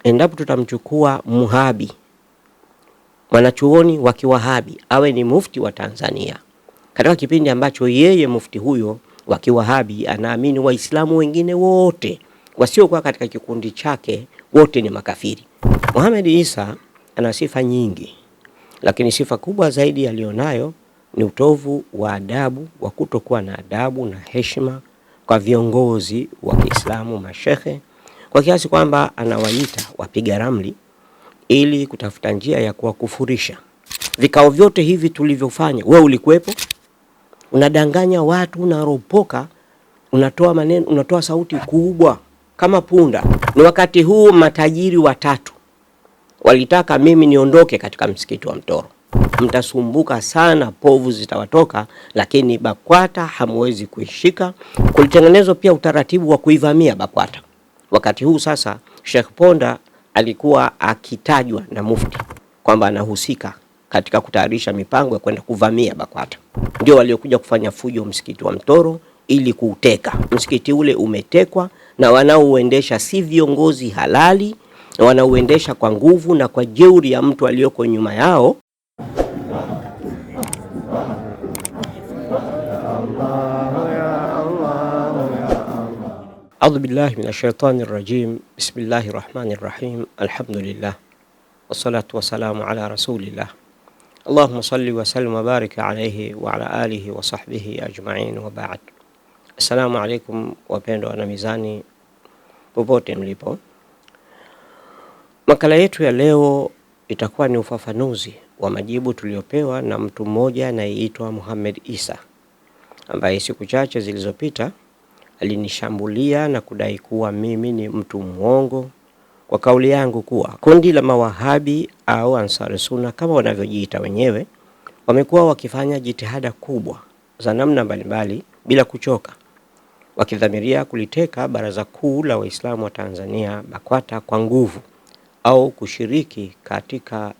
Endapo tutamchukua muhabi, mwanachuoni wa kiwahabi, awe ni mufti wa Tanzania, katika kipindi ambacho yeye mufti huyo wa kiwahabi anaamini Waislamu wengine wote wasiokuwa katika kikundi chake wote ni makafiri. Muhammad Isa ana sifa nyingi, lakini sifa kubwa zaidi alionayo ni utovu wa adabu, wa kutokuwa na adabu na heshima kwa viongozi wa Kiislamu, mashehe, kwa kiasi kwamba anawaita wapiga ramli ili kutafuta njia ya kuwakufurisha. Vikao vyote hivi tulivyofanya, wewe ulikuwepo, unadanganya watu, unaropoka, unatoa maneno, unatoa sauti kubwa kama punda. Ni wakati huu matajiri watatu walitaka mimi niondoke katika msikiti wa Mtoro. Mtasumbuka sana, povu zitawatoka, lakini BAKWATA hamwezi kuishika. Kulitengenezwa pia utaratibu wa kuivamia BAKWATA. Wakati huu sasa Sheikh Ponda alikuwa akitajwa na mufti kwamba anahusika katika kutayarisha mipango ya kwenda kuvamia BAKWATA. Ndio waliokuja kufanya fujo msikiti wa Mtoro ili kuuteka. Msikiti ule umetekwa na wanaouendesha si viongozi halali, na wanauendesha kwa nguvu na kwa jeuri ya mtu aliyoko nyuma yao. A'udhu billahi minash shaitani rrajim. Bismillahir rahmanir rahim. Alhamdulillah. Wassalatu wassalamu ala rasulillah. Allahumma salli wa sallim wa barik alayhi wa ala alihi wa sahbihi ajma'in wa ba'd. Assalamu alaykum wapendwa wana Mizani popote mlipo. Makala yetu ya leo itakuwa ni ufafanuzi wa majibu tuliopewa na mtu mmoja anayeitwa Muhammad Isa, ambaye siku chache zilizopita alinishambulia na kudai kuwa mimi ni mtu mwongo kwa kauli yangu kuwa kundi la mawahabi au Ansar Sunna kama wanavyojiita wenyewe wamekuwa wakifanya jitihada kubwa za namna mbalimbali bila kuchoka, wakidhamiria kuliteka Baraza Kuu la Waislamu wa Tanzania BAKWATA kwa nguvu au kushiriki katika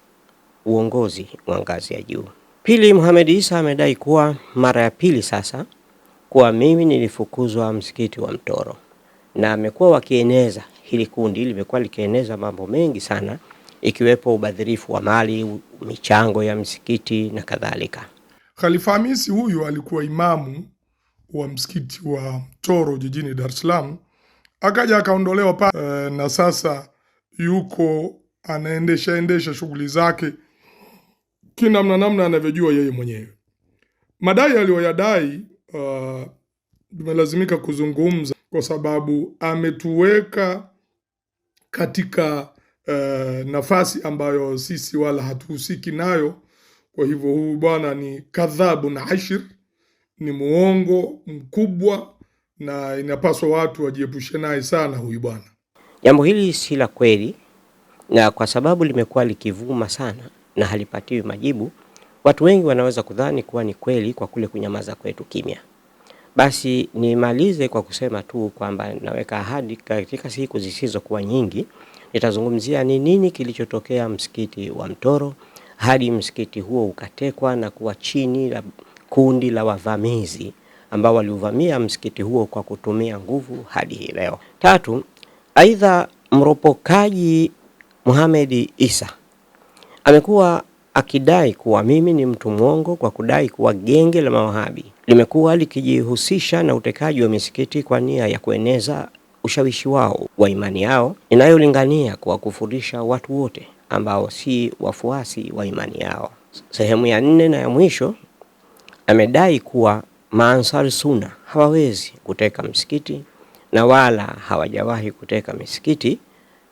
uongozi wa ngazi ya juu. Pili, Muhammad Isa amedai kuwa mara ya pili sasa kuwa mimi nilifukuzwa msikiti wa Mtoro, na amekuwa wakieneza, hili kundi limekuwa likieneza mambo mengi sana, ikiwepo ubadhirifu wa mali, michango ya msikiti na kadhalika. Khalifa Hamisi huyu alikuwa imamu wa msikiti wa Mtoro jijini Dar es Salaam, akaja akaondolewa na sasa yuko anaendesha shughuli zake kinamna anavyojua yeye mwenyewe. Madai aliyoyadai tumelazimika kuzungumza kwa sababu ametuweka katika nafasi ambayo sisi wala hatuhusiki nayo. Kwa hivyo huyu bwana ni kadhabu na ashir, ni muongo mkubwa, na inapaswa watu wajiepushe naye sana huyu bwana. Jambo hili si la kweli, na kwa sababu limekuwa likivuma sana na halipatiwi majibu, watu wengi wanaweza kudhani kuwa ni kweli kwa kule kunyamaza kwetu kimya. Basi nimalize kwa kusema tu kwamba naweka ahadi katika siku zisizokuwa nyingi nitazungumzia ni nini kilichotokea msikiti wa Mtoro hadi msikiti huo ukatekwa na kuwa chini la kundi la wavamizi ambao waliuvamia msikiti huo kwa kutumia nguvu hadi hii leo. Tatu, aidha mropokaji Muhammad Isa amekuwa akidai kuwa mimi ni mtu mwongo kwa kudai kuwa genge la mawahabi limekuwa likijihusisha na utekaji wa misikiti kwa nia ya kueneza ushawishi wao wa imani yao inayolingania kuwakufurisha watu wote ambao si wafuasi wa imani yao. Sehemu ya 4 na ya mwisho, amedai kuwa Ansar Sunna hawawezi kuteka msikiti na wala hawajawahi kuteka misikiti,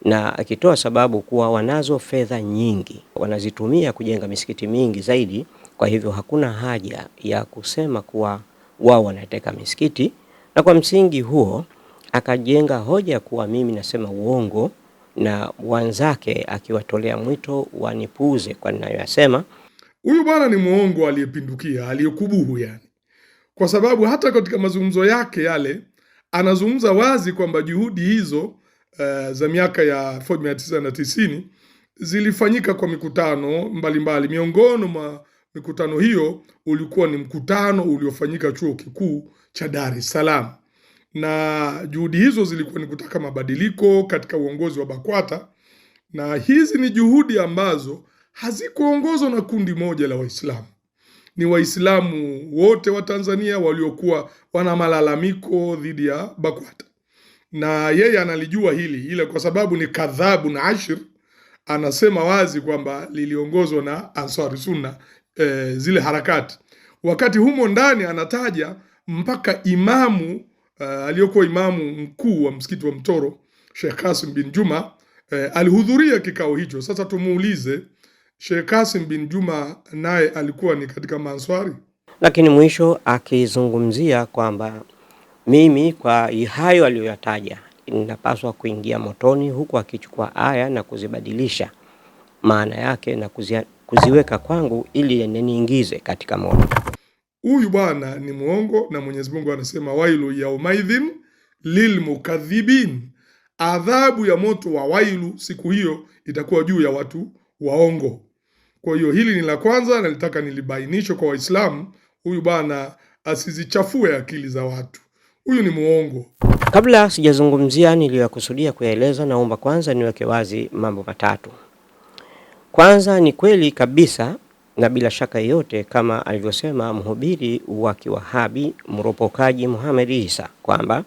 na akitoa sababu kuwa wanazo fedha nyingi wanazitumia kujenga misikiti mingi zaidi, kwa hivyo hakuna haja ya kusema kuwa wao wanateka misikiti. Na kwa msingi huo akajenga hoja kuwa mimi nasema uongo, na wanzake akiwatolea mwito wanipuuze kwa ninayoyasema. Huyu bwana ni muongo aliyepindukia, aliyekubuhu yani. Kwa sababu hata katika mazungumzo yake yale anazungumza wazi kwamba juhudi hizo za miaka ya 1990 zilifanyika kwa mikutano mbalimbali. Miongoni mwa mikutano hiyo ulikuwa ni mkutano uliofanyika chuo kikuu cha Dar es Salaam. na juhudi hizo zilikuwa ni kutaka mabadiliko katika uongozi wa BAKWATA, na hizi ni juhudi ambazo hazikuongozwa na kundi moja la Waislamu. Ni Waislamu wote wa Tanzania waliokuwa wana malalamiko dhidi ya BAKWATA, na yeye analijua hili, ila kwa sababu ni kadhabu na ashir, anasema wazi kwamba liliongozwa na Ansari Sunna, zile harakati. Wakati humo ndani anataja mpaka imamu aliyokuwa imamu mkuu wa msikiti wa Mtoro, Sheikh Kasim bin Juma, alihudhuria kikao hicho. Sasa tumuulize, Sheikh Kasim bin Juma naye alikuwa ni katika Maanswari? Lakini mwisho akizungumzia kwamba mimi kwa hayo aliyoyataja ninapaswa kuingia motoni, huku akichukua aya na kuzibadilisha maana yake na kuziweka kwangu ili niingize katika moto. Huyu bwana ni muongo, na Mwenyezi Mungu anasema wailu yaumaidhin lilmukadhibin, adhabu ya moto wa wailu siku hiyo itakuwa juu ya watu waongo. Kwa hiyo hili ni la kwanza, nalitaka nilibainisho kwa Waislamu. Huyu bwana asizichafue akili za watu, huyu ni muongo. Kabla sijazungumzia niliyokusudia kuyaeleza, naomba kwanza niweke wazi mambo matatu. Kwanza, ni kweli kabisa na bila shaka yote kama alivyosema mhubiri wa Kiwahabi mropokaji Muhammad Isa kwamba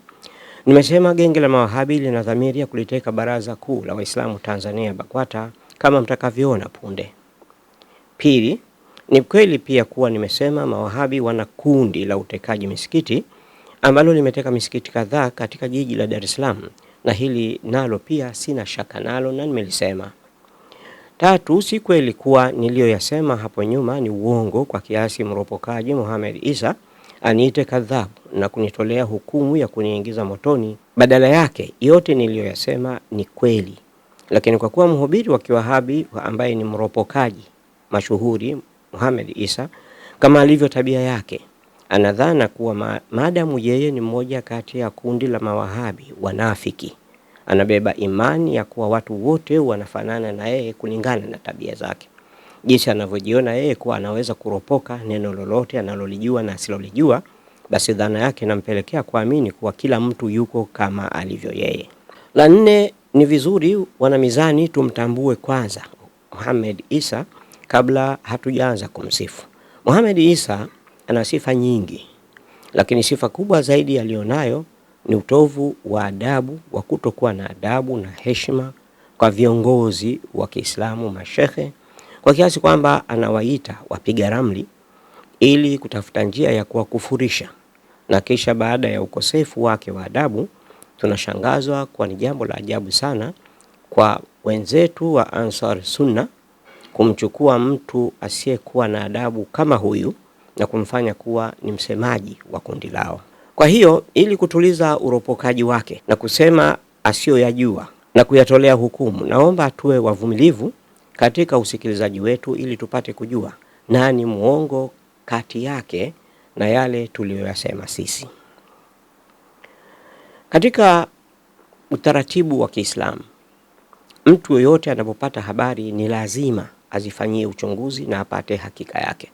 nimesema genge la Mawahabi lina dhamiri ya kuliteka Baraza Kuu la Waislamu Tanzania BAKWATA kama mtakavyoona punde. Pili, ni kweli pia kuwa nimesema Mawahabi wana kundi la utekaji misikiti ambalo limeteka misikiti kadhaa katika jiji la Dar es Salaam, na hili nalo pia sina shaka nalo na nimelisema. Tatu, si kweli kuwa niliyoyasema hapo nyuma ni uongo kwa kiasi mropokaji Muhammad Isa aniite kadhabu na kunitolea hukumu ya kuniingiza motoni. Badala yake yote niliyoyasema ni kweli. Lakini kwa kuwa mhubiri wa Kiwahabi ambaye ni mropokaji mashuhuri Muhammad Isa, kama alivyo tabia yake, anadhana kuwa maadamu yeye ni mmoja kati ya kundi la Mawahabi wanafiki, anabeba imani ya kuwa watu wote wanafanana na yeye kulingana na tabia zake. Jinsi anavyojiona yeye kuwa anaweza kuropoka neno lolote analolijua na asilolijua, basi dhana yake inampelekea kuamini kuwa kila mtu yuko kama alivyo yeye. La nne, ni vizuri wana mizani tumtambue kwanza Muhammad Isa kabla hatujaanza kumsifu. Muhammad Isa ana sifa nyingi, lakini sifa kubwa zaidi alionayo ni utovu wa adabu, wa kutokuwa na adabu na heshima kwa viongozi wa Kiislamu, mashehe, kwa kiasi kwamba anawaita wapiga ramli ili kutafuta njia ya kuwakufurisha. Na kisha baada ya ukosefu wake wa adabu, tunashangazwa kwa ni jambo la ajabu sana kwa wenzetu wa Ansar Sunna kumchukua mtu asiyekuwa na adabu kama huyu na kumfanya kuwa ni msemaji wa kundi lao. Kwa hiyo ili kutuliza uropokaji wake na kusema asiyoyajua na kuyatolea hukumu, naomba tuwe wavumilivu katika usikilizaji wetu ili tupate kujua nani muongo kati yake na yale tuliyoyasema sisi. Katika utaratibu wa Kiislamu, mtu yoyote anapopata habari ni lazima azifanyie uchunguzi na apate hakika yake.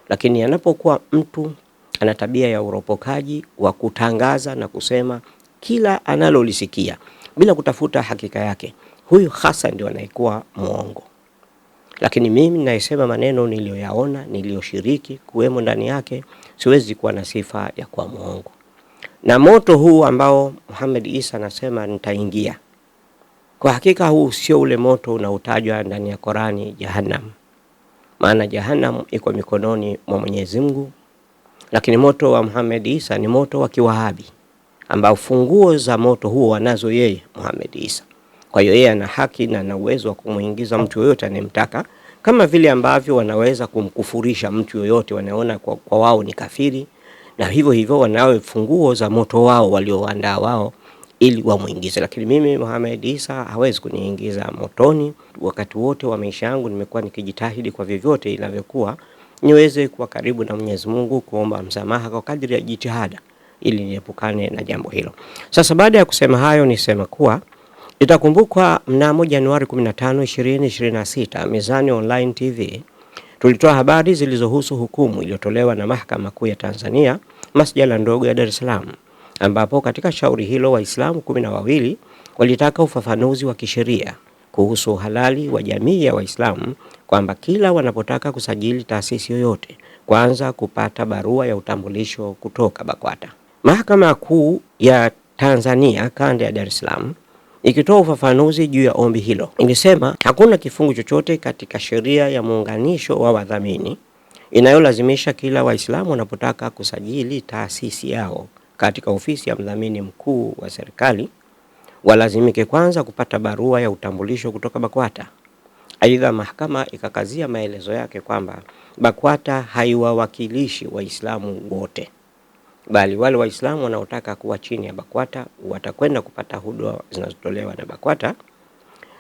Lakini anapokuwa mtu ana tabia ya uropokaji wa kutangaza na kusema kila analolisikia bila kutafuta hakika yake, huyu hasa ndio anayekuwa muongo. Lakini mimi ninayesema maneno niliyoyaona, niliyoshiriki kuwemo ndani yake, siwezi kuwa na sifa ya kuwa muongo. Na moto huu ambao Muhammad Isa anasema nitaingia, kwa hakika huu sio ule moto unaotajwa ndani ya Qur'ani, Jahannam. Maana Jahannam iko mikononi mwa Mwenyezi Mungu, lakini moto wa Muhammad Isa ni moto wa Kiwahabi ambao funguo za moto huo wanazo yeye Muhammad Isa. Kwa hiyo yeye ana haki na ana uwezo wa kumuingiza mtu yoyote anemtaka, kama vile ambavyo wanaweza kumkufurisha mtu yoyote wanaona kwa wao ni kafiri, na hivyo hivyo wanao funguo za moto wao walioandaa wao ili wamuingize. Lakini mimi Muhammad Isa hawezi kuniingiza motoni. Wakati wote wa maisha yangu nimekuwa nikijitahidi kwa vyovyote inavyokuwa niweze kuwa karibu na Mwenyezi Mungu, kuomba msamaha kwa kadri ya jitihada ili niepukane na jambo hilo. Sasa baada ya kusema hayo, nisema kuwa itakumbukwa mnamo Januari 15, 2026 Mizani Online TV tulitoa habari zilizohusu hukumu iliyotolewa na Mahakama Kuu ya Tanzania masjala ndogo ya Dar es Salaam, ambapo katika shauri hilo Waislamu 12 walitaka ufafanuzi wa kisheria kuhusu uhalali wa jamii ya Waislamu, kwamba kila wanapotaka kusajili taasisi yoyote kwanza kupata barua ya utambulisho kutoka BAKWATA. Mahakama Kuu ya Tanzania kanda ya Dar es Salaam ikitoa ufafanuzi juu ya ombi hilo ilisema hakuna kifungu chochote katika sheria ya muunganisho wa wadhamini inayolazimisha kila Waislamu wanapotaka kusajili taasisi yao katika ofisi ya mdhamini mkuu wa serikali walazimike kwanza kupata barua ya utambulisho kutoka BAKWATA. Aidha, mahakama ikakazia maelezo yake kwamba BAKWATA haiwawakilishi Waislamu wote, bali wale Waislamu wanaotaka kuwa chini ya BAKWATA watakwenda kupata huduma zinazotolewa na BAKWATA.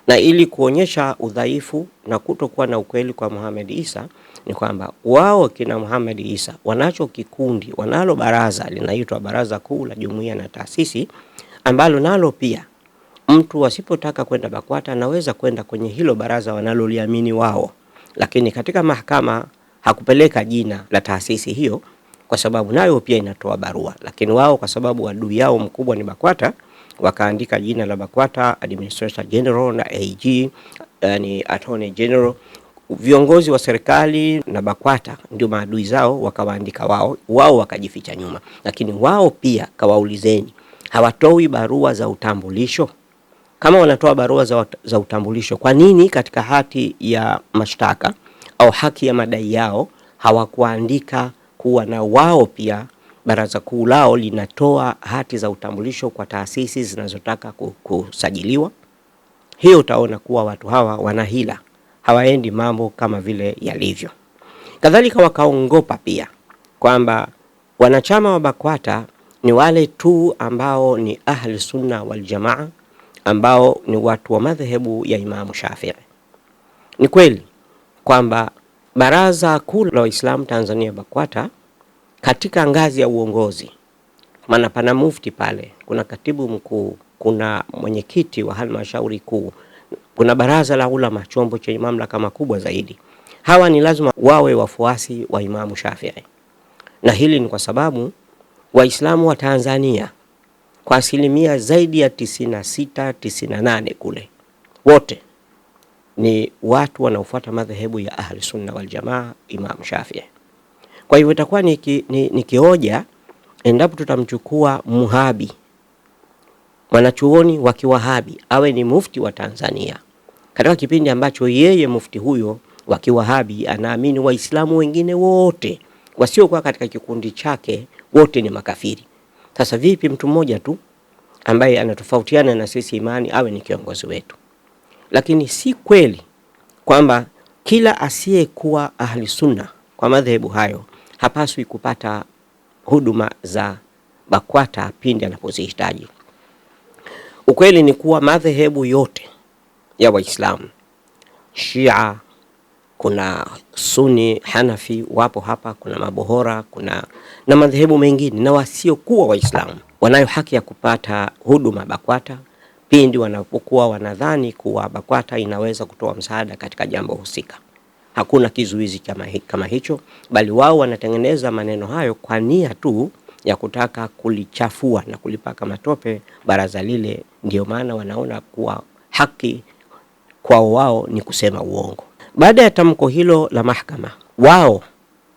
Na ili kuonyesha udhaifu na kutokuwa na ukweli kwa Mohamed Isa ni kwamba wao kina Mohamed Isa wanacho kikundi, wanalo baraza linaitwa Baraza Kuu la Jumuiya na Taasisi, ambalo nalo pia mtu asipotaka kwenda BAKWATA anaweza kwenda kwenye hilo baraza wanaloliamini wao. Lakini katika mahakama hakupeleka jina la taasisi hiyo kwa sababu nayo pia inatoa barua, lakini wao kwa sababu adui yao mkubwa ni BAKWATA wakaandika jina la BAKWATA Administrator General na AG, yani Attorney General. Viongozi wa serikali na BAKWATA ndio maadui zao, wakawaandika wao wakajificha nyuma. Lakini wao pia kawaulizeni, hawatoi barua za utambulisho? Kama wanatoa barua za utambulisho, kwa nini katika hati ya mashtaka au haki ya madai yao hawakuandika kuwa na wao pia baraza kuu lao linatoa hati za utambulisho kwa taasisi zinazotaka kusajiliwa? Hiyo utaona kuwa watu hawa wanahila, hawaendi mambo kama vile yalivyo. Kadhalika wakaongopa pia kwamba wanachama wa BAKWATA ni wale tu ambao ni ahli sunna wal jamaa, ambao ni watu wa madhehebu ya Imam Shafi'i. Ni kweli kwamba Baraza Kuu la Waislamu Tanzania BAKWATA katika ngazi ya uongozi, maana pana mufti pale, kuna katibu mkuu, kuna mwenyekiti wa halmashauri kuu, kuna baraza la ulama, chombo chenye mamlaka makubwa zaidi. Hawa ni lazima wawe wafuasi wa Imam Shafi'i, na hili ni kwa sababu Waislamu wa Tanzania kwa asilimia zaidi ya 96-98 kule wote ni watu wanaofuata madhehebu ya Ahli Sunna wal Jamaa, Imam Shafi'i. Kwa hivyo itakuwa ni kioja endapo tutamchukua muhabi, mwanachuoni wa kiwahabi, awe ni mufti wa Tanzania katika kipindi ambacho yeye mufti huyo wa kiwahabi anaamini Waislamu wengine wote wasiokuwa katika kikundi chake wote ni makafiri. Sasa vipi mtu mmoja tu ambaye anatofautiana na sisi imani awe ni kiongozi wetu? Lakini si kweli kwamba kila asiyekuwa ahli sunna kwa madhehebu hayo hapaswi kupata huduma za BAKWATA pindi anapozihitaji. Ukweli ni kuwa madhehebu yote ya Waislamu, Shia, kuna Sunni, Hanafi wapo hapa, kuna Mabohora, kuna na madhehebu mengine, na wasiokuwa Waislamu wanayo haki ya kupata huduma BAKWATA pindi wanapokuwa wanadhani kuwa BAKWATA inaweza kutoa msaada katika jambo husika. Hakuna kizuizi kama hicho, bali wao wanatengeneza maneno hayo kwa nia tu ya kutaka kulichafua na kulipaka matope baraza lile. Ndio maana wanaona kuwa haki kwao wao ni kusema uongo. Baada ya tamko hilo la mahakama, wao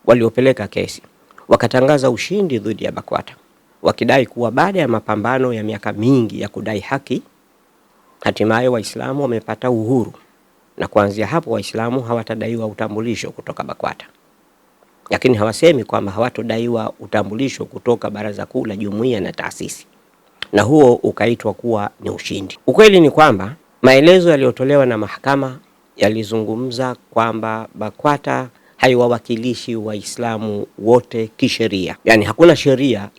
waliopeleka kesi wakatangaza ushindi dhidi ya BAKWATA, wakidai kuwa baada ya mapambano ya miaka mingi ya kudai haki, hatimaye Waislamu wamepata uhuru, na kuanzia hapo Waislamu hawatadaiwa utambulisho kutoka BAKWATA. Lakini hawasemi kwamba hawatodaiwa utambulisho kutoka Baraza Kuu la Jumuiya na Taasisi, na huo ukaitwa kuwa ni ushindi. Ukweli ni kwamba maelezo yaliyotolewa na mahakama yalizungumza kwamba BAKWATA haiwawakilishi Waislamu wote kisheria. Yani hakuna sheria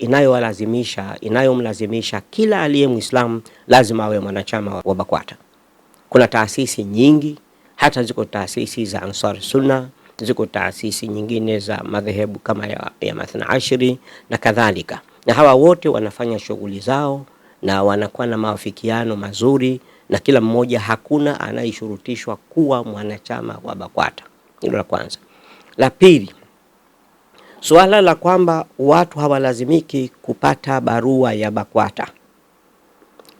inayomlazimisha kila aliye Muislamu lazima awe mwanachama wa BAKWATA. Kuna taasisi nyingi, hata ziko taasisi za Ansar Sunna, ziko taasisi nyingine za madhehebu kama ya Mathna Ashri na kadhalika. Na hawa wote wanafanya shughuli zao na wanakuwa na maafikiano mazuri, na kila mmoja, hakuna anayeshurutishwa kuwa mwanachama wa BAKWATA. Hilo la kwanza. La pili, Suala la kwamba watu hawalazimiki kupata barua ya BAKWATA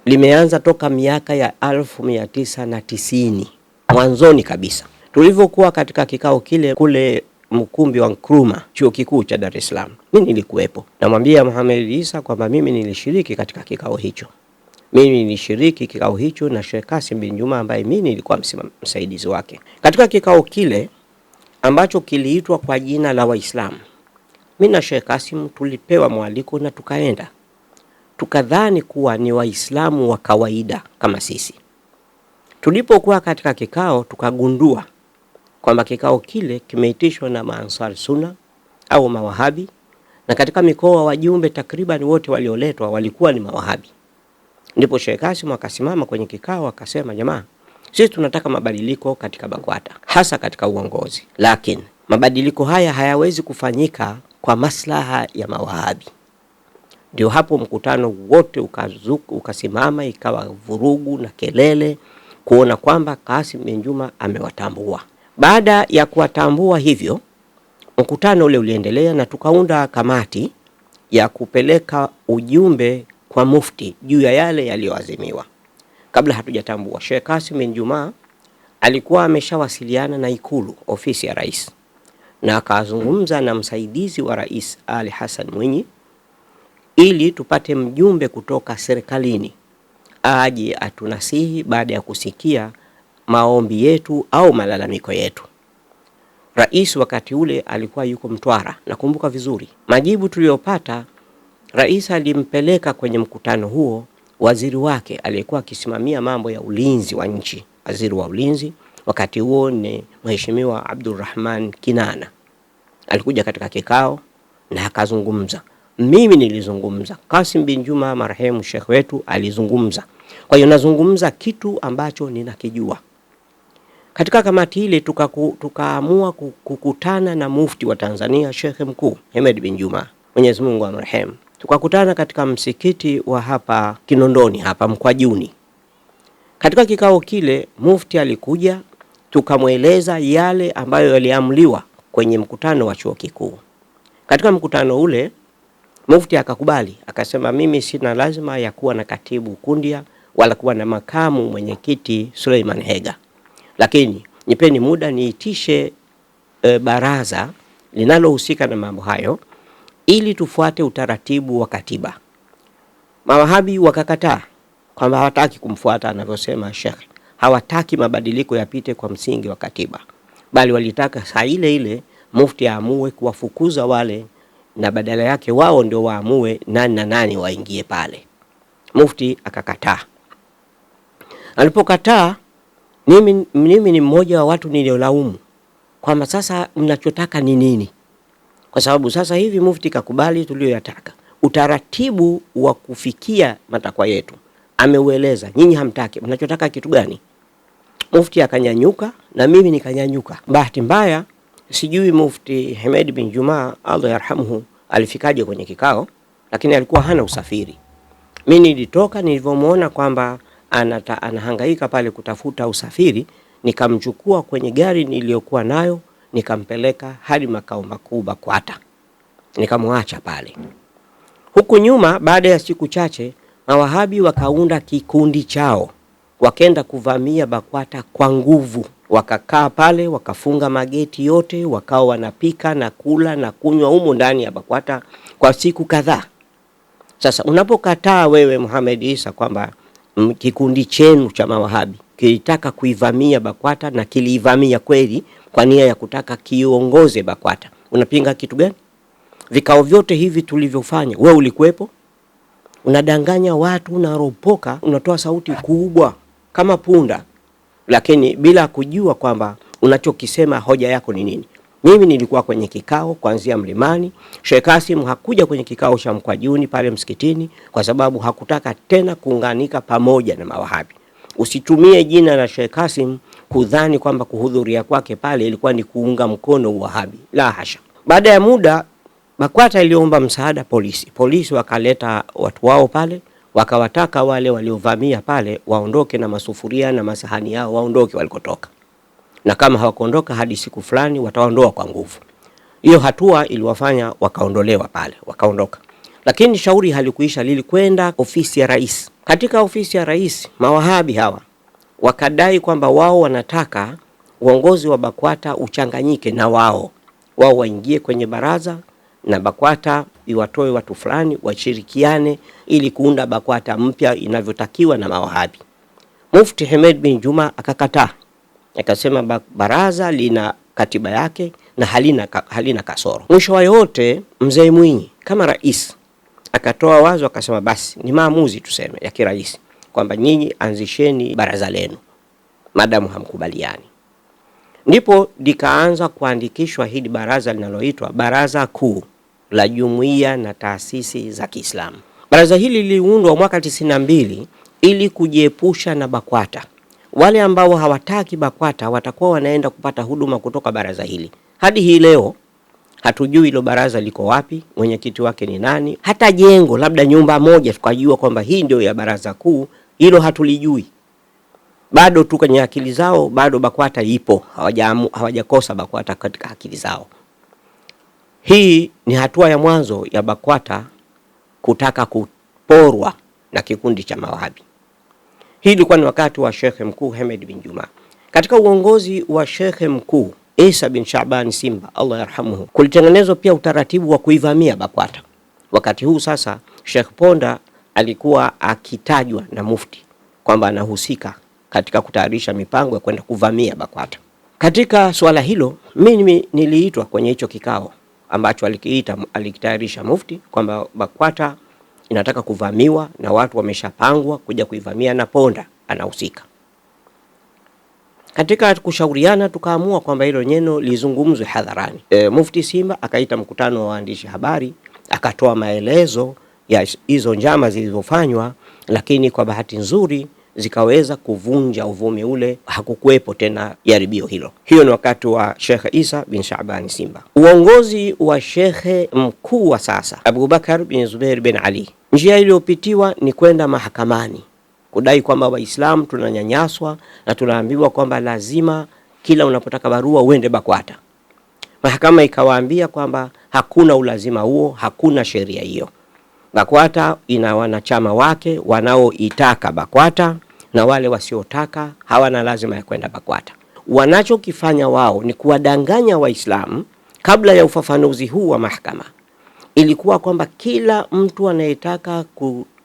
limeanza toka miaka ya 1990 mwanzoni kabisa. Tulivyokuwa katika kikao kile kule mkumbi wa Nkrumah, chuo kikuu cha Dar es Salaam, mimi nilikuwepo. Namwambia Mohamed Isa kwamba mimi nilishiriki katika kikao hicho. Mimi nilishiriki kikao hicho na Sheikh Kasim bin Juma ambaye mimi nilikuwa msaidizi wake. Katika kikao kile ambacho kiliitwa kwa jina la Waislamu, mimi na Sheikh Kasim tulipewa mwaliko na tukaenda. Tukadhani kuwa ni Waislamu wa kawaida kama sisi. Tulipokuwa katika kikao tukagundua kwamba kikao kile kimeitishwa na Maansar Sunna au Mawahabi, na katika mikoa wajumbe takriban wote walioletwa walikuwa ni Mawahabi. Ndipo Sheikh Kasim akasimama kwenye kikao akasema, jamaa, sisi tunataka mabadiliko katika BAKWATA, hasa katika uongozi, lakini mabadiliko haya hayawezi kufanyika kwa maslaha ya Mawahabi. Ndio hapo mkutano wote ukasimama, ikawa vurugu na kelele kuona kwamba Kasim bin Juma amewatambua. Baada ya kuwatambua hivyo, mkutano ule uliendelea na tukaunda kamati ya kupeleka ujumbe kwa mufti juu ya yale yaliyoazimiwa. Kabla hatujatambua, Sheikh Kasim bin Juma alikuwa ameshawasiliana na Ikulu, ofisi ya rais, na akazungumza na msaidizi wa rais Ali Hassan Mwinyi ili tupate mjumbe kutoka serikalini aje atunasihi baada ya kusikia maombi yetu au malalamiko yetu. Rais wakati ule alikuwa yuko Mtwara, nakumbuka vizuri. Majibu tuliyopata, rais alimpeleka kwenye mkutano huo waziri wake aliyekuwa akisimamia mambo ya ulinzi wa nchi, waziri wa ulinzi wakati huo ni Mheshimiwa Abdurrahman Kinana. Alikuja katika kikao na akazungumza. Mimi nilizungumza, Kasim bin Juma marehemu Sheikh wetu alizungumza. Kwa hiyo nazungumza kitu ambacho ninakijua. Katika kamati ile tukaamua kukutana na mufti wa Tanzania Sheikh mkuu Hemed bin Juma, Mwenyezi Mungu amrehemu. Tukakutana katika msikiti wa hapa Kinondoni hapa Mkwajuni. Katika kikao kile mufti alikuja, tukamweleza yale ambayo yaliamliwa kwenye mkutano wa chuo kikuu. Katika mkutano ule mufti akakubali, akasema mimi sina lazima ya kuwa na katibu Kundia wala kuwa na makamu mwenyekiti Suleiman Hega, lakini nipeni muda niitishe baraza linalohusika na mambo hayo ili tufuate utaratibu wa katiba. Mawahabi wakakataa kwamba hawataki kumfuata anavyosema Sheikh. Hawataki mabadiliko yapite kwa msingi wa katiba, bali walitaka saa ile ile mufti aamue kuwafukuza wale na badala yake wao ndio waamue nani na nani waingie pale. Mufti akakataa. Alipokataa, mimi ni mmoja wa watu niliolaumu kwamba sasa mnachotaka ni nini? Kwa sababu sasa hivi mufti kakubali tuliyoyataka. Utaratibu wa kufikia matakwa yetu ameueleza, nyinyi hamtaki, mnachotaka kitu gani? Mufti akanyanyuka na mimi nikanyanyuka. Bahati mbaya sijui mufti Hemed bin Juma Allah yarhamuhu alifikaje kwenye kikao, lakini alikuwa hana usafiri. Mimi nilitoka, nilivyomuona kwamba anahangaika pale kutafuta usafiri, nikamchukua kwenye gari niliyokuwa nayo, nikampeleka hadi makao makuu BAKWATA, nikamwacha pale. Huku nyuma, baada ya siku chache, Mawahabi wakaunda kikundi chao, wakaenda kuvamia BAKWATA kwa nguvu. Wakakaa pale, wakafunga mageti yote, wakawa wanapika na kula na kunywa humo ndani ya BAKWATA kwa siku kadhaa. Sasa unapokataa wewe Mohamed Isa kwamba kikundi chenu cha Mawahabi kilitaka kuivamia BAKWATA na kiliivamia kweli kwa nia ya kutaka kiongoze BAKWATA, unapinga kitu gani? Vikao vyote hivi tulivyofanya, wewe ulikuwepo? Unadanganya watu, unaropoka, unatoa sauti kubwa kama punda, lakini bila kujua kwamba unachokisema hoja yako ni nini. Mimi nilikuwa kwenye kikao kuanzia Mlimani. Sheikh Kasim hakuja kwenye kikao cha Mkwajuni pale msikitini kwa sababu hakutaka tena kuunganika pamoja na Mawahabi. Usitumie jina la Sheikh Kasim kudhani kwamba kuhudhuria kwake pale ilikuwa ni kuunga mkono Wahabi. La hasha. Baada ya muda BAKWATA iliomba msaada polisi. Polisi wakaleta watu wao pale, wakawataka wale waliovamia pale waondoke na masufuria na masahani yao, waondoke walikotoka. Na kama hawakuondoka hadi siku fulani wataondoa kwa nguvu. Hiyo hatua iliwafanya wakaondolewa pale, wakaondoka. Lakini shauri halikuisha, lilikwenda ofisi ya rais. Katika ofisi ya rais, mawahabi hawa wakadai kwamba wao wanataka uongozi wa BAKWATA uchanganyike na wao waingie kwenye baraza na BAKWATA iwatoe watu fulani washirikiane ili kuunda BAKWATA mpya inavyotakiwa na mawahabi. Mufti Hemed bin Juma akakataa, akasema baraza lina katiba yake na halina kasoro. Mwisho wa yote, Mzee Mwinyi kama rais akatoa wazo, akasema basi ni maamuzi tuseme ya kirais kwamba nyinyi anzisheni baraza lenu madamu hamkubaliani. Ndipo likaanza kuandikishwa hili baraza linaloitwa Baraza Kuu la Jumuiya na Taasisi za Kiislamu. Baraza hili liliundwa mwaka 92 ili kujiepusha na BAKWATA. Wale ambao hawataki BAKWATA watakuwa wanaenda kupata huduma kutoka baraza hili. Hadi hii leo hatujui hilo baraza liko wapi, mwenyekiti wake ni nani, hata jengo labda nyumba moja tukajua kwamba hii ndio ya baraza kuu, hilo hatulijui. Bado tu kwenye akili zao, bado BAKWATA ipo, hawajakosa BAKWATA katika akili zao. Hii ni hatua ya mwanzo ya BAKWATA kutaka kuporwa na kikundi cha mawahabi. Hii ilikuwa ni wakati wa Sheikh Mkuu Hemed bin Juma. Katika uongozi wa Sheikh Mkuu Isa bin Shaaban Simba, Allah yarhamuhu, kulitengenezwa pia utaratibu wa kuivamia BAKWATA. Wakati huu sasa Sheikh Ponda alikuwa akitajwa na mufti kwamba anahusika katika kutayarisha mipango ya kwenda kuvamia BAKWATA. Katika swala hilo mimi niliitwa kwenye hicho kikao ambacho alikitayarisha mufti kwamba BAKWATA inataka kuvamiwa na watu wameshapangwa kuja kuivamia na Ponda anahusika. Katika kushauriana tukaamua kwamba hilo neno lizungumzwe hadharani. Mufti Simba akaita mkutano wa waandishi habari, akatoa maelezo ya hizo njama zilizofanywa, lakini kwa bahati nzuri zikaweza kuvunja uvumi ule, hakukuwepo tena jaribio hilo. Hiyo ni wakati wa Sheikh Isa bin Shaaban Simba. Uongozi wa Sheikh mkuu wa sasa Abubakar bin Zubair bin Ali, njia iliyopitiwa ni kwenda mahakamani kudai kwamba Waislamu tunanyanyaswa na tunaambiwa kwamba lazima kila unapotaka barua uende BAKWATA. Mahakama ikawaambia kwamba hakuna ulazima huo, hakuna sheria hiyo. BAKWATA ina wanachama wake wanaoitaka BAKWATA na wale wasiotaka hawana lazima ya kwenda BAKWATA. Wanachokifanya wao ni kuwadanganya Waislamu. Kabla ya ufafanuzi huu wa mahakama, ilikuwa kwamba kila mtu anayetaka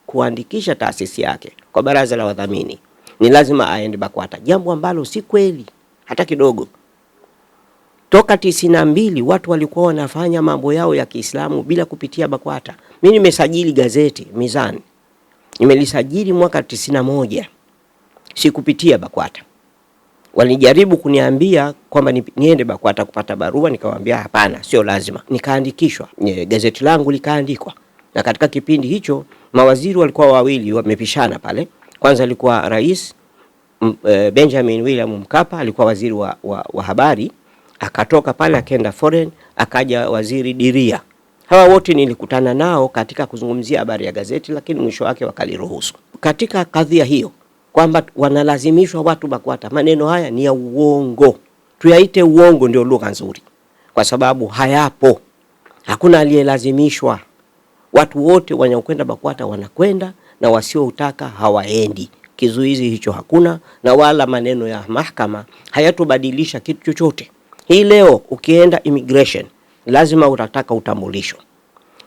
kuandikisha taasisi yake kwa baraza la wadhamini ni lazima aende BAKWATA, jambo ambalo si kweli hata kidogo. Toka 92 watu walikuwa wanafanya mambo yao ya Kiislamu bila kupitia BAKWATA. Mimi nimesajili gazeti Mizani, nimelisajili mwaka 91, sikupitia BAKWATA. Walijaribu kuniambia kwamba niende BAKWATA kupata barua, nikawaambia hapana, sio lazima. Nikaandikishwa, gazeti langu likaandikwa, na katika kipindi hicho mawaziri walikuwa wawili wamepishana pale. Kwanza alikuwa Rais Benjamin William Mkapa, alikuwa waziri wa habari, akatoka pale akaenda foreign, akaja waziri Diria. Hawa wote nilikutana nao katika kuzungumzia habari ya gazeti, lakini mwisho wake wakaliruhusu. Katika kadhia hiyo kwamba wanalazimishwa watu BAKWATA, maneno haya ni ya uongo. Tuyaite uongo ndio lugha nzuri, kwa sababu hayapo. Hakuna aliyelazimishwa. Watu wote wanaokwenda BAKWATA wanakwenda na wasiotaka hawaendi. Kizuizi hicho hakuna, na wala maneno ya mahakama hayatobadilisha kitu chochote. Hii leo ukienda immigration lazima utataka utambulisho.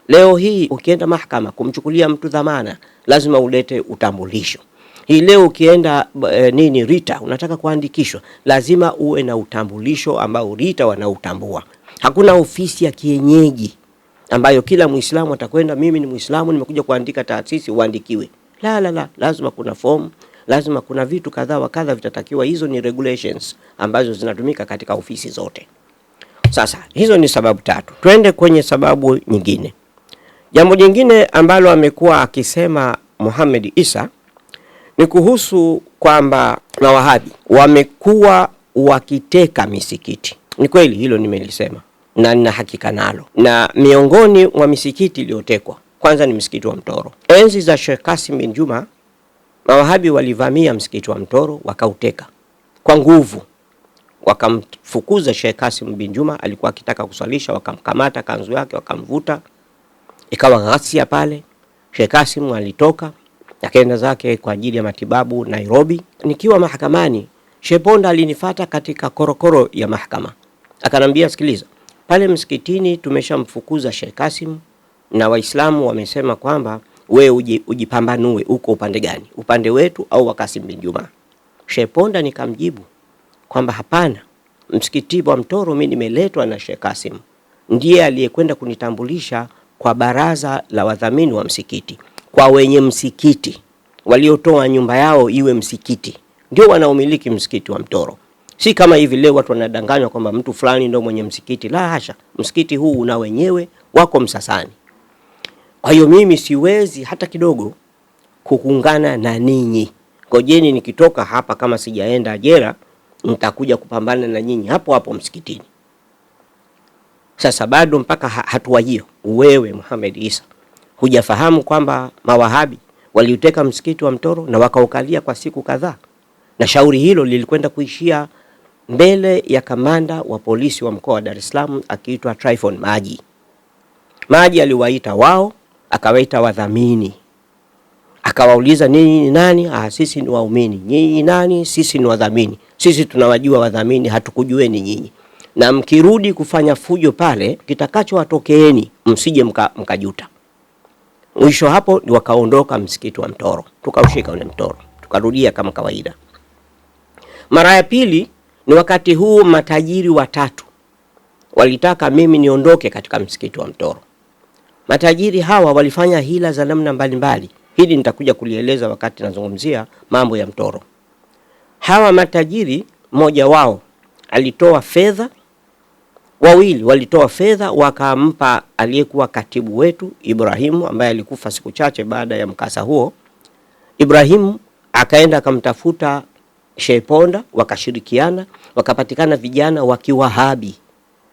Leo hii ukienda mahakama kumchukulia mtu dhamana lazima ulete utambulisho. Hii leo ukienda RITA unataka kuandikishwa lazima uwe na utambulisho ambao RITA wanautambua. Hakuna ofisi ya kienyeji ambayo kila Muislamu atakwenda, mimi ni Muislamu nimekuja kuandika taasisi uandikiwe. La, lazima kuna form, lazima kuna vitu kadhaa wa kadha vitatakiwa. Hizo ni regulations ambazo zinatumika katika ofisi zote. Sasa hizo ni sababu tatu. Twende kwenye sababu nyingine. Jambo jingine ambalo amekuwa akisema Muhammad Isa ni kuhusu kwamba mawahabi wamekuwa wakiteka misikiti. Ni kweli hilo nimelisema na nina hakika nalo. Na miongoni mwa misikiti iliyotekwa kwanza ni msikiti wa Mtoro. Enzi za Sheikh Kasim bin Juma, mawahabi walivamia msikiti wa Mtoro wakauteka kwa nguvu. wakamfukuza Sheikh Kasim bin Juma, alikuwa akitaka kuswalisha, wakamkamata kanzu yake wakamvuta, ikawa ghasia pale. Sheikh Kasim alitoka akaenda zake kwa ajili ya matibabu Nairobi. Nikiwa mahakamani, Sheikh Ponda alinifuata katika korokoro ya mahakama, akanambia, sikiliza, pale msikitini tumeshamfukuza Sheikh Kasim na Waislamu wamesema kwamba wewe ujipambanue, uko upande gani, upande wetu au wa Kasim bin Juma? Sheikh Ponda nikamjibu kwamba hapana, msikiti wa Mtoro mimi nimeletwa na Sheikh Kasim, ndiye aliyekwenda kunitambulisha kwa baraza la wadhamini wa msikiti, kwa wenye msikiti waliotoa nyumba yao iwe msikiti, ndio wanaomiliki msikiti wa Mtoro. Si kama hivi leo watu wanadanganywa kwamba mtu fulani ndio mwenye msikiti. La hasha, msikiti huu una wenyewe, wako Msasani. Kwa hiyo mimi siwezi hata kidogo kuungana na ninyi. Ngojeni nikitoka hapa, kama sijaenda jela, nitakuja kupambana na nyinyi hapo hapo msikitini. Sasa bado mpaka hatua hiyo, wewe Muhammad Isa hujafahamu kwamba mawahabi waliuteka msikiti wa Mtoro na wakaukalia kwa siku kadhaa, na shauri hilo lilikwenda kuishia mbele ya kamanda wa polisi wa mkoa wa Dar es Salaam akiitwa Tryphon Maji. Maji aliwaita wao, akawaita wadhamini, akawauliza, ninyi ni nani? Sisi ni waumini. Nyinyi nani? Sisi ni wadhamini. Sisi tunawajua wadhamini, hatukujueni nyinyi, na mkirudi kufanya fujo pale, kitakachowatokeeni msije mkajuta. Mwisho hapo ni wakaondoka msikiti wa Mtoro, tukaushika ule Mtoro, tukarudia kama kawaida. Mara ya pili ni wakati huu matajiri watatu walitaka mimi niondoke katika msikiti wa Mtoro. Matajiri hawa walifanya hila za namna mbalimbali. Hili nitakuja kulieleza wakati nazungumzia mambo ya Mtoro. Hawa matajiri, mmoja wao alitoa fedha, wawili walitoa fedha wakampa aliyekuwa katibu wetu Ibrahimu, ambaye alikufa siku chache baada ya mkasa huo. Ibrahimu akaenda akamtafuta Sheikh Ponda, wakashirikiana, wakapatikana vijana wa Kiwahabi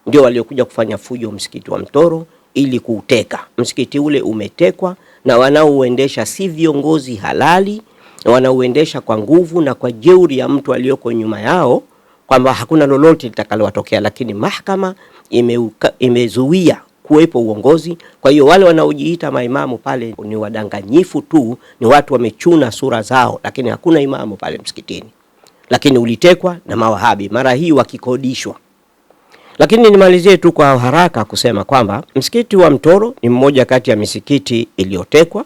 ndio waliokuja kufanya fujo msikiti wa Mtoro ili kuuteka. Msikiti ule umetekwa na wanaoendesha si viongozi halali, wanaoendesha kwa nguvu na kwa jeuri ya mtu aliyoko nyuma yao, kwamba hakuna lolote litakalowatokea, lakini mahakama imezuia kuwepo uongozi. Kwa hiyo wale wanaojiita maimamu pale ni wadanganyifu tu, ni watu wamechuna sura zao, lakini hakuna imamu pale msikitini. Lakini ulitekwa na mawahabi, mara hii wakikodishwa. Lakini nimalizie tu kwa haraka kusema kwamba msikiti wa Mtoro ni mmoja kati ya misikiti iliyotekwa.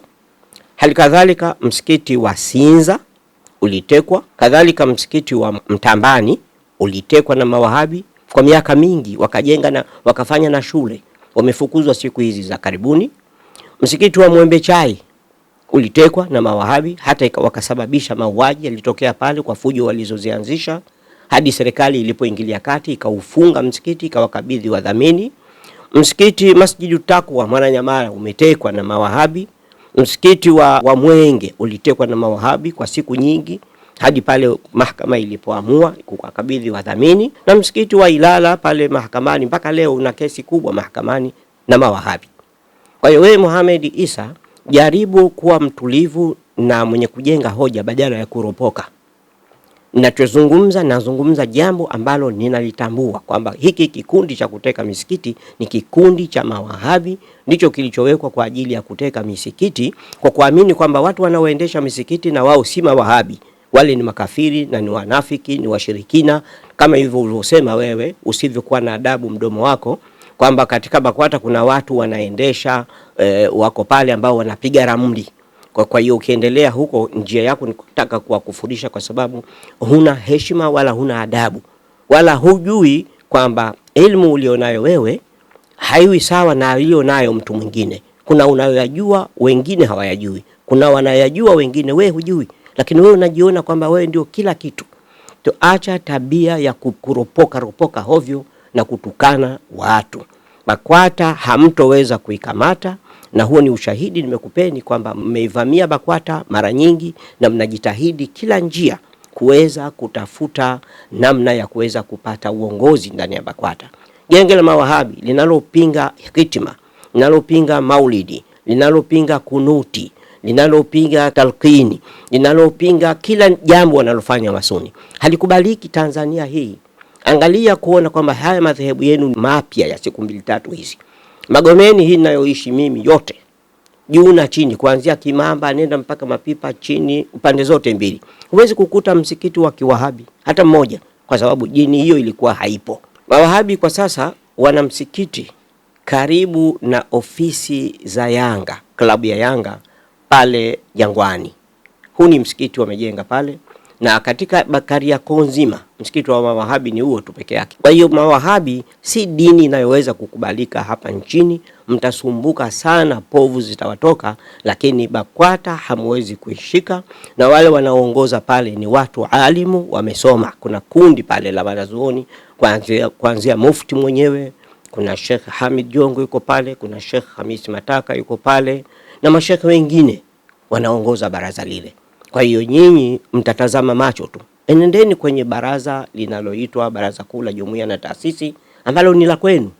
Halikadhalika msikiti wa Sinza ulitekwa, kadhalika msikiti wa Mtambani ulitekwa na mawahabi kwa miaka mingi, wakajenga na wakafanya na shule, wamefukuzwa siku hizi za karibuni. Msikiti wa Mwembe Chai ulitekwa na mawahabi, hata wakasababisha mauaji yalitokea pale kwa fujo walizozianzisha, hadi serikali ilipoingilia kati ikaufunga msikiti, ikawakabidhi wadhamini. Msikiti Masjidut Taqwa Mwananyamala umetekwa na mawahabi. Msikiti wa Mwenge ulitekwa na mawahabi kwa siku nyingi, hadi pale mahakama ilipoamua kukabidhi wadhamini. Na msikiti wa Ilala pale mahakamani mpaka leo una kesi kubwa mahakamani na mawahabi. Kwa hiyo wewe Muhammad Isa, jaribu kuwa mtulivu na mwenye kujenga hoja badala ya kuropoka. Nazungumza jambo ambalo ninalitambua kwamba hiki kikundi cha kuteka misikiti ni kikundi cha mawahabi, ndicho kilichowekwa kwa ajili ya kuteka misikiti, kwa kuamini kwamba watu wanaoendesha misikiti na wao si mawahabi, wale ni makafiri na ni wanafiki, ni washirikina, kama hivyo ulivyosema wewe usivyokuwa na adabu mdomo wako, kwamba katika BAKWATA kuna watu wanaendesha wako pale ambao wanapiga ramli. Kwa hiyo ukiendelea huko, njia yako ni kutaka kuwakufundisha, kwa sababu huna heshima wala huna adabu, wala hujui kwamba elimu ulionayo wewe haiwi sawa na alionayo mtu mwingine. Kuna unayoyajua wengine hawayajui, kuna wanayajua wengine wewe hujui, lakini wewe unajiona kwamba wewe ndio kila kitu. Tuacha tabia ya kuropoka hovyo na kutukana watu. BAKWATA hamtoweza kuikamata, na huo ni ushahidi nimekupeni kwamba mmeivamia BAKWATA mara nyingi na mnajitahidi kila njia kuweza kutafuta namna ya kuweza kupata uongozi ndani ya BAKWATA. Genge la mawahabi linalopinga hitima, linalopinga maulidi, linalopinga kunuti, linalopinga talqini, linalopinga kila jambo wanalofanya Masuni, halikubaliki Tanzania hii. Angalia kuona kwamba haya madhehebu yenu mapya ya siku 2-3 hizi. Magomeni hii ninayoishi mimi yote, juu na chini, kuanzia Kimamba nenda mpaka Mapipa chini, upande zote mbili, huwezi kukuta msikiti wa Kiwahabi hata mmoja, kwa sababu dini hiyo ilikuwa haipo. Mawahabi kwa sasa wana msikiti karibu na ofisi za Yanga, klabu ya Yanga pale Jangwani. Huu ni msikiti wamejenga pale, na katika Kariakoo nzima msikiti wa Mawahabi ni huo tu peke yake. Kwa hiyo Mawahabi si dini inayoweza kukubalika hapa nchini. Mtasumbuka sana, povu zitawatoka, lakini BAKWATA hamwezi kuishika, na wale wanaoongoza pale ni watu alimu, wamesoma. Kuna kundi pale la wanazuoni kuanzia mufti mwenyewe, kuna Sheikh Hamid Jongo yuko pale, kuna Sheikh Hamisi Mataka yuko pale, na mashekhe wengine wanaongoza baraza lile. Kwa hiyo nyinyi mtatazama macho tu. Enendeni kwenye baraza linaloitwa Baraza Kuu la Jumuiya na Taasisi, ambalo ni la kwenu.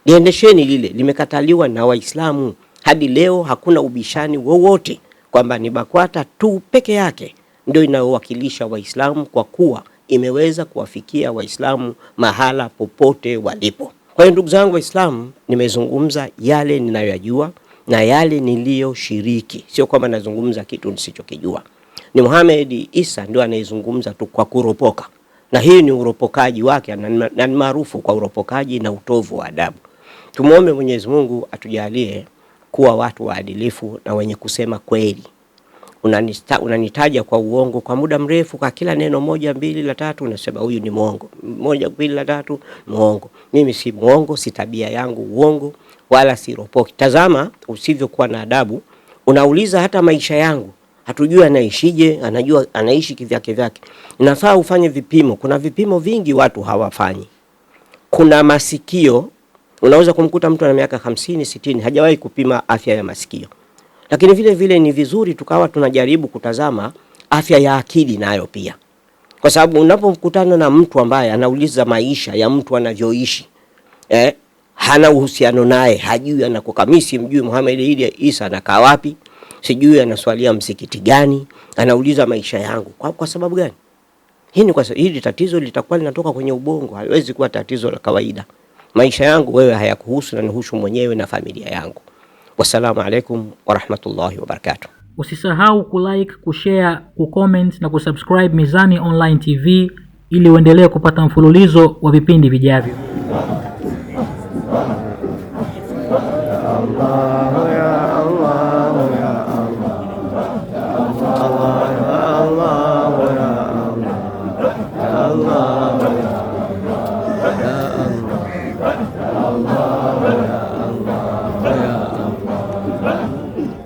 Liendesheni lile, limekataliwa na Waislamu. Hadi leo hakuna ubishani wowote kwamba ni BAKWATA tu peke yake ndio inayowakilisha Waislamu, kwa kuwa imeweza kuwafikia Waislamu mahala popote walipo. Kwa hiyo ndugu zangu Waislamu, nimezungumza yale ninayoyajua na yale niliyoshiriki, sio kwamba nazungumza kitu nisichokijua. Ni Mohamed Issa ndio anayezungumza tu kwa kuropoka, na hii ni uropokaji wake, na ni maarufu kwa uropokaji na utovu wa adabu. Tumuombe Mwenyezi Mungu atujalie kuwa watu waadilifu na wenye kusema kweli. Unanitaja kwa uongo kwa muda mrefu, kwa kila neno 1, 2, 3 unasema huyu ni muongo, 1, 2, 3 muongo. Mimi si muongo, si tabia yangu uongo, wala si ropoki. Tazama usivyokuwa na adabu. Unauliza hata maisha yangu, hatujui anaishije, anajua anaishi kivyake vyake. Inafaa ufanye vipimo. Kuna vipimo vingi watu hawafanyi. Kuna masikio, unaweza kumkuta mtu ana miaka 50, 60 hajawahi kupima afya ya masikio. Lakini vile vile ni vizuri tukawa tunajaribu kutazama afya ya akili nayo pia. Kwa sababu unapomkutana na mtu ambaye anauliza maisha ya mtu anavyoishi, hana uhusiano naye, hajui anakokamisi, mjui Mohamed Issa anakaa wapi, sijui anaswalia msikiti gani, anauliza maisha yangu. Kwa sababu gani? Hii ni kwa sababu hili tatizo litakuwa linatoka kwenye ubongo, haliwezi kuwa tatizo la kawaida. Maisha yangu wewe hayakuhusu, na nihusu mwenyewe na familia yangu. Wassalamu alaikum warahmatullahi wabarakatuh. Usisahau kulike, kushare, kucomment na kusubscribe Mizani Online TV ili uendelee kupata mfululizo wa vipindi vijavyo.